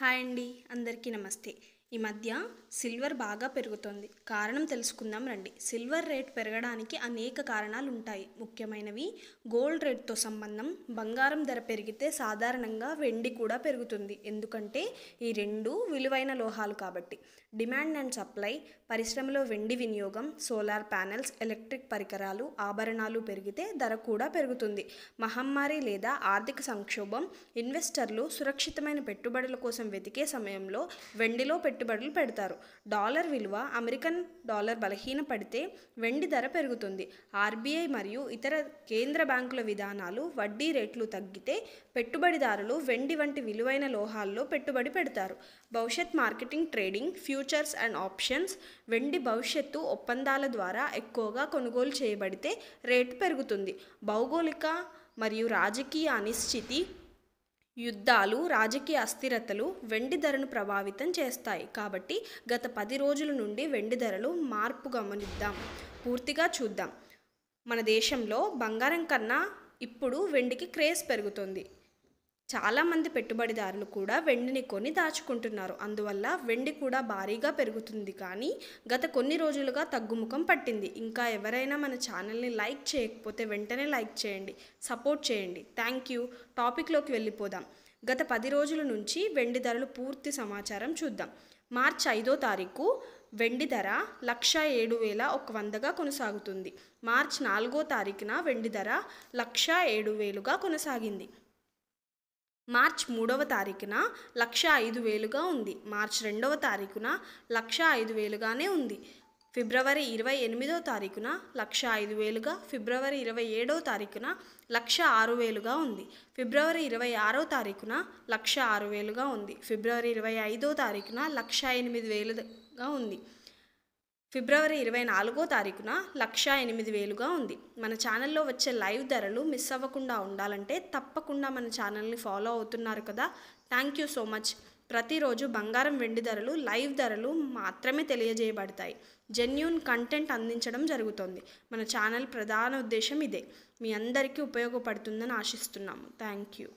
Hi అండి, అందరికీ నమస్తే. ఈ మధ్య సిల్వర్ బాగా పెరుగుతోంది. కారణం తెలుసుకుందాం రండి. సిల్వర్ రేట్ పెరగడానికి అనేక కారణాలు ఉంటాయి. ముఖ్యమైనవి గోల్డ్ రేట్తో సంబంధం. బంగారం ధర పెరిగితే సాధారణంగా వెండి కూడా పెరుగుతుంది. ఎందుకంటే ఈ రెండు విలువైన లోహాలు కాబట్టి. డిమాండ్ అండ్ సప్లై, పరిశ్రమలో వెండి వినియోగం, సోలార్ ప్యానెల్స్, ఎలక్ట్రిక్ పరికరాలు, ఆభరణాలు పెరిగితే ధర కూడా పెరుగుతుంది. మహమ్మారి లేదా ఆర్థిక సంక్షోభం, ఇన్వెస్టర్లు సురక్షితమైన పెట్టుబడుల కోసం వెతికే సమయంలో వెండిలో పెట్టుబడులు పెడతారు. డాలర్ విలువ, అమెరికన్ డాలర్ బలహీన పడితే వెండి ధర పెరుగుతుంది. ఆర్బీఐ మరియు ఇతర కేంద్ర బ్యాంకుల విధానాలు, వడ్డీ రేట్లు తగ్గితే పెట్టుబడిదారులు వెండి వంటి విలువైన లోహాల్లో పెట్టుబడి పెడతారు. భవిష్యత్ marketing, trading, futures and options. వెండి భవిష్యత్తు ఒప్పందాల ద్వారా ఎక్కువగా కొనుగోలు చేయబడితే రేటు పెరుగుతుంది. భౌగోళిక మరియు రాజకీయ అనిశ్చితి, యుద్ధాలు, రాజకీయ అస్థిరతలు వెండి ధరను ప్రభావితం చేస్తాయి. కాబట్టి గత 10 రోజుల నుండి వెండి ధరలు మార్పు గమనిద్దాం. పూర్తిగా చూద్దాం. మన దేశంలో బంగారం కన్నా ఇప్పుడు వెండికి క్రేజ్ పెరుగుతుంది. చాలామంది పెట్టుబడిదారులు కూడా వెండిని కొని దాచుకుంటున్నారు. అందువల్ల వెండి కూడా భారీగా పెరుగుతుంది. కానీ గత కొన్ని రోజులుగా తగ్గుముఖం పట్టింది. ఇంకా ఎవరైనా మన ఛానల్ని లైక్ చేయకపోతే వెంటనే లైక్ చేయండి, సపోర్ట్ చేయండి. Thank you. టాపిక్లోకి వెళ్ళిపోదాం. గత 10 రోజుల నుంచి వెండి ధరలు పూర్తి సమాచారం చూద్దాం. మార్చి 5వ తారీఖు వెండి ధర 107,100గా కొనసాగుతుంది. మార్చి 4వ తారీఖున వెండి ధర 107,000గా కొనసాగింది. మార్చి 3వ తారీఖున 105,000గా ఉంది. మార్చి 2వ తారీఖున 105,000గానే ఉంది. ఫిబ్రవరి 28వ తారీఖున 105,000గా, ఫిబ్రవరి 27వ తారీఖున 106,000గా ఉంది. ఫిబ్రవరి 26వ తారీఖున 106,000గా ఉంది. ఫిబ్రవరి 25వ తారీఖున 108,000గా ఉంది. ఫిబ్రవరి 24వ తారీఖున 108,000గా ఉంది. మన ఛానల్లో వచ్చే లైవ్ ధరలు మిస్ అవ్వకుండా ఉండాలంటే తప్పకుండా మన ఛానల్ని ఫాలో అవుతున్నారు కదా. Thank you so much. ప్రతిరోజు బంగారం, వెండి ధరలు, లైవ్ ధరలు మాత్రమే తెలియజేయబడతాయి. జెన్యూన్ కంటెంట్ అందించడం జరుగుతుంది. మన ఛానల్ ప్రధాన ఉద్దేశం ఇదే. మీ అందరికీ ఉపయోగపడుతుందని ఆశిస్తున్నాము. Thank you.